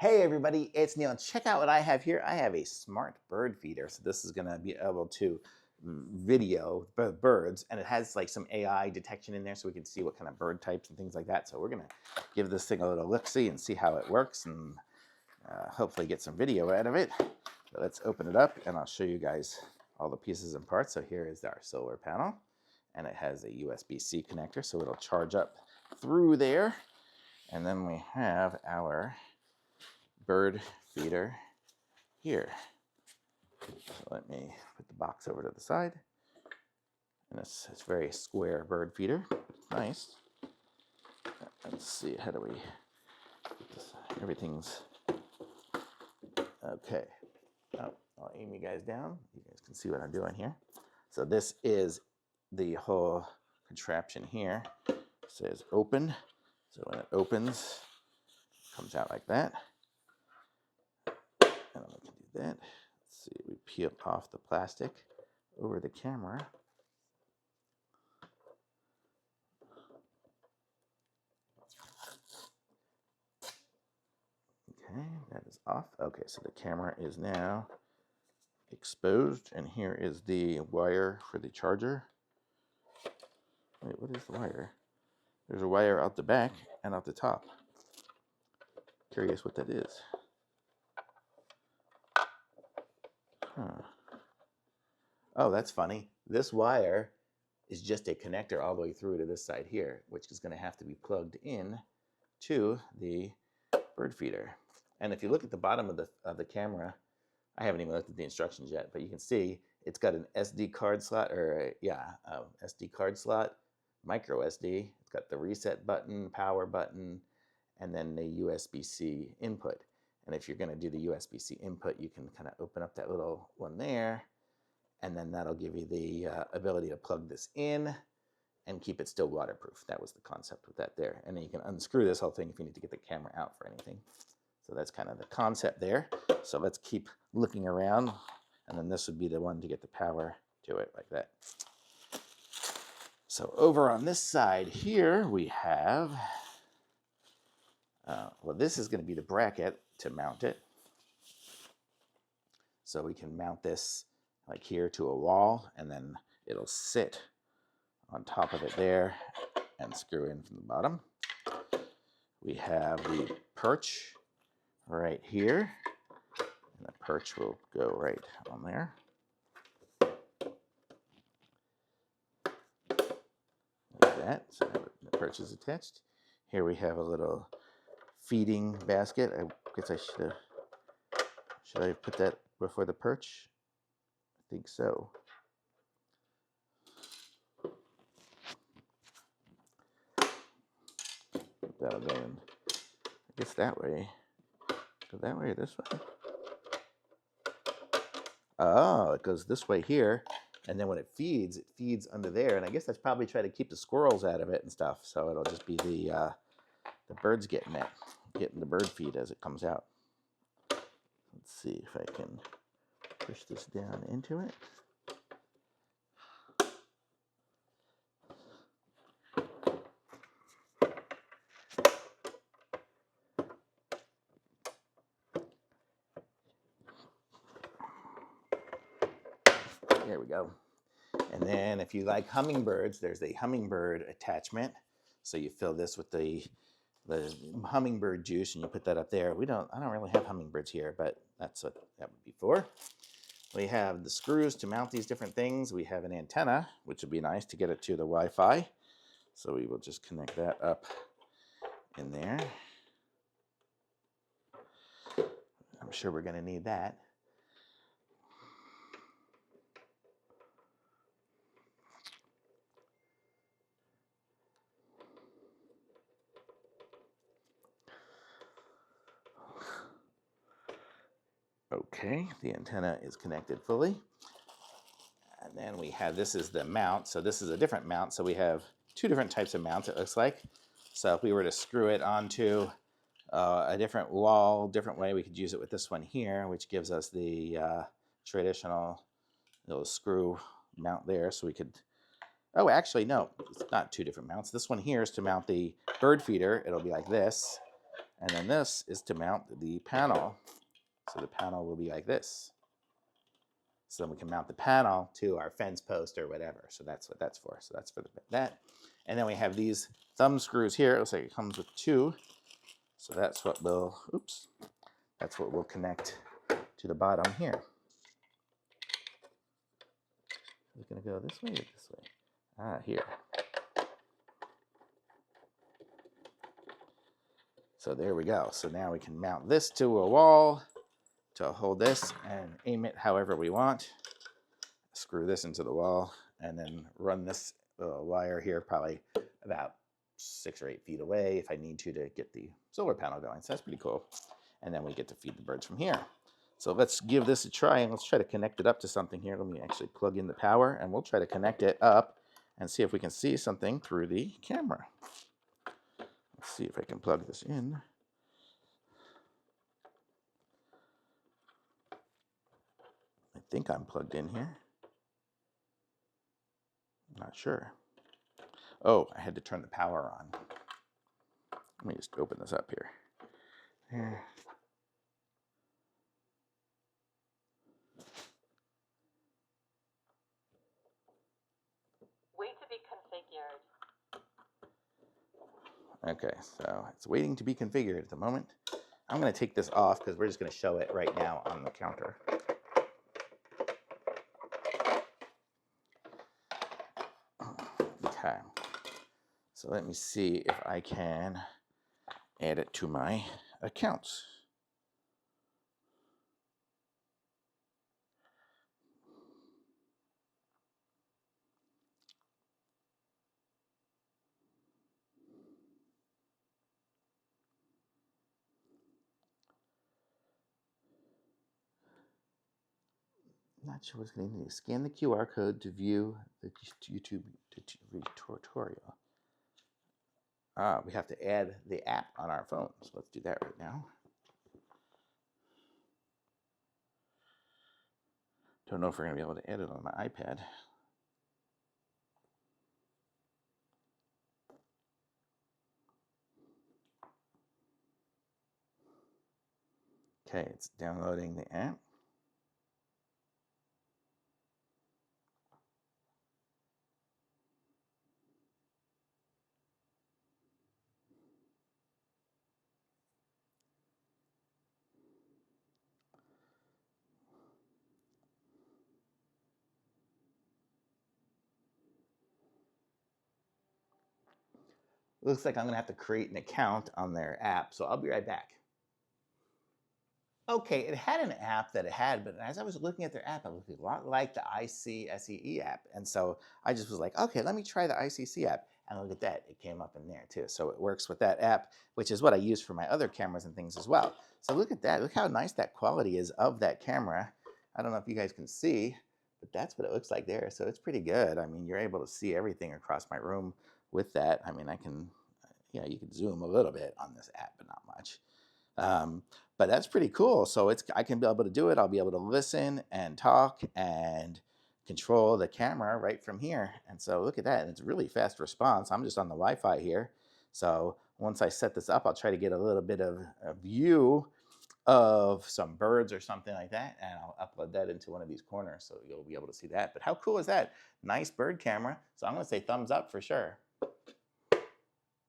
Hey everybody, it's Neil. Check out what I have here. I have a smart bird feeder. So this is gonna be able to video birds, and it has like some AI detection in there so we can see what kind of bird types and things like that. So we're gonna give this thing a little look-see and see how it works and hopefully get some video out of it. So let's open it up and I'll show you guys all the pieces and parts. So here is our solar panel, and it has a USB-C connector, so it'll charge up through there. And then we have our bird feeder here. So let me put the box over to the side. And it's very square bird feeder. It's nice. Let's see, how do we put this? Everything's okay. Oh, I'll aim you guys down. You guys can see what I'm doing here. So this is the whole contraption here. It says open. So when it opens, it comes out like that. And we can do that. Let's see, we peel off the plastic over the camera. Okay, that is off. Okay, so the camera is now exposed, and here is the wire for the charger. Wait, what is the wire? There's a wire out the back and out the top. Curious what that is. Huh. Oh, that's funny. This wire is just a connector all the way through to this side here, which is going to have to be plugged in to the bird feeder. And if you look at the bottom of the camera, I haven't even looked at the instructions yet, but you can see it's got an SD card slot, or SD card slot, micro SD. It's got the reset button, power button, and then the USB-C input. And if you're going to do the USB-C input, you can kind of open up that little one there, and then that'll give you the ability to plug this in and keep it still waterproof. That was the concept with that there. And then you can unscrew this whole thing if you need to get the camera out for anything. So that's kind of the concept there. So let's keep looking around, and then this would be the one to get the power to it like that. So over on this side here, we have, well, this is going to be the bracket to mount it. So we can mount this like here to a wall, and then it'll sit on top of it there and screw in from the bottom. We have the perch right here, and the perch will go right on there. Like that. So the perch is attached. Here we have a little feeding basket. I guess I should I put that before the perch? I think so. That'll go in, I guess, that way. Go that way or this way? Oh, it goes this way here, and then when it feeds under there, and I guess that's probably try to keep the squirrels out of it and stuff. So it'll just be the birds getting the bird feed as it comes out. Let's see if I can push this down into it. There we go. And then if you like hummingbirds, there's a hummingbird attachment. So you fill this with the hummingbird juice, and you put that up there. I don't really have hummingbirds here, but that's what that would be for. We have the screws to mount these different things. We have an antenna, which would be nice to get it to the Wi-Fi. So we will just connect that up in there. I'm sure we're going to need that. Okay, the antenna is connected fully. And then we have, this is the mount. So this is a different mount. So we have two different types of mounts, it looks like. So if we were to screw it onto a different wall, different way, we could use it with this one here, which gives us the traditional little screw mount there. So we could, oh, actually, no, it's not two different mounts. This one here is to mount the bird feeder. It'll be like this. And then this is to mount the panel. So the panel will be like this. So then we can mount the panel to our fence post or whatever. So that's what that's for. So that's for that. And then we have these thumb screws here. It looks like it comes with 2. So that's what we'll, that's what we'll connect to the bottom here. Is it going to go this way or this way? Ah, here. So there we go. So now we can mount this to a wall to hold this and aim it however we want. Screw this into the wall and then run this wire here probably about 6 or 8 feet away if I need to get the solar panel going. So that's pretty cool. And then we get to feed the birds from here. So let's give this a try and let's try to connect it up to something here. Let me actually plug in the power and we'll try to connect it up and see if we can see something through the camera. Let's see if I can plug this in. I think I'm plugged in here. I'm not sure. Oh, I had to turn the power on. Let me just open this up here. Here. Wait to be configured. Okay, so it's waiting to be configured at the moment. I'm going to take this off because we're just going to show it right now on the counter. Okay, so let me see if I can add it to my accounts. Not sure what's going to need. Scan the QR code to view the YouTube tutorial. We have to add the app on our phone. So let's do that right now. Don't know if we're going to be able to add it on my iPad. Okay, it's downloading the app. Looks like I'm going to have to create an account on their app, so I'll be right back. Okay, it had an app that it had, but as I was looking at their app, it looked a lot like the ICSEE app. And so I just was like, okay, let me try the ICC app. And look at that, it came up in there too. So it works with that app, which is what I use for my other cameras and things as well. So look at that, look how nice that quality is of that camera. I don't know if you guys can see, but that's what it looks like there. So it's pretty good. I mean, you're able to see everything across my room with that. I mean, I can, yeah, you can zoom a little bit on this app, but not much. But that's pretty cool. So I can be able to do it. I'll be able to listen and talk and control the camera right from here. And so look at that. And it's really fast response. I'm just on the Wi-Fi here. So once I set this up, I'll try to get a little bit of a view of some birds or something like that. And I'll upload that into one of these corners so you'll be able to see that. But how cool is that? Nice bird camera. So I'm going to say thumbs up for sure.